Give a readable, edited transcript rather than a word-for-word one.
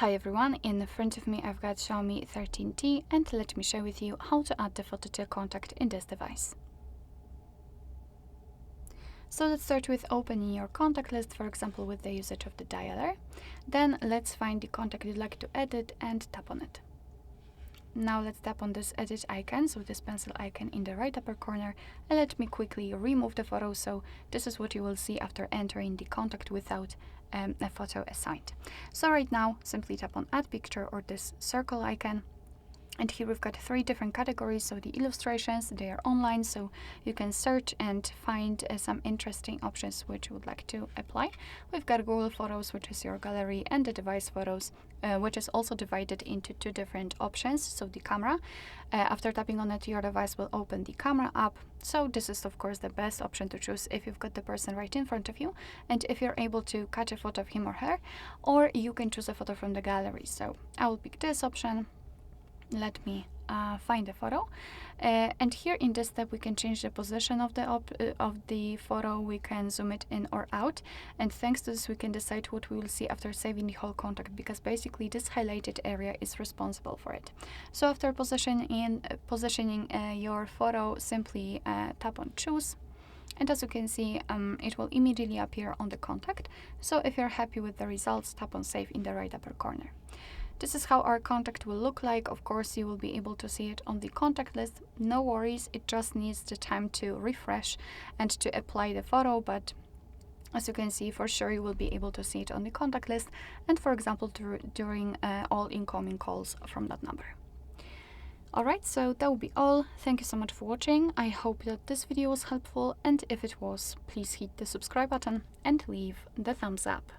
Hi everyone, in front of me I've got XIAOMI 13T and let me share with you how to add the photo to a contact in this device. So let's start with opening your contact list, for example with the usage of the dialer. Then let's find the contact you'd like to edit and tap on it. Now let's tap on this edit icon, so this pencil icon in the right upper corner, and let me quickly remove the photo. So this is what you will see after entering the contact without a photo assigned. So right now simply tap on add picture or this circle icon. And here we've got three different categories. So the illustrations, they are online, so you can search and find some interesting options which you would like to apply. We've got Google Photos, which is your gallery, and the device photos, which is also divided into two different options. So the camera, after tapping on it, your device will open the camera app. So this is of course the best option to choose if you've got the person right in front of you and if you're able to catch a photo of him or her, or you can choose a photo from the gallery. So I will pick this option. Let me find the photo, and here in this step we can change the position of the photo. We can zoom it in or out, and thanks to this we can decide what we will see after saving the whole contact, because basically this highlighted area is responsible for it. So after positioning your photo, simply tap on choose, and as you can see it will immediately appear on the contact. So if you're happy with the results, tap on save in the right upper corner. This is how our contact will look like. Of course, you will be able to see it on the contact list. No worries, it just needs the time to refresh and to apply the photo, but as you can see, for sure you will be able to see it on the contact list and, for example, during all incoming calls from that number. Alright, so that will be all. Thank you so much for watching. I hope that this video was helpful, and if it was, please hit the subscribe button and leave the thumbs up.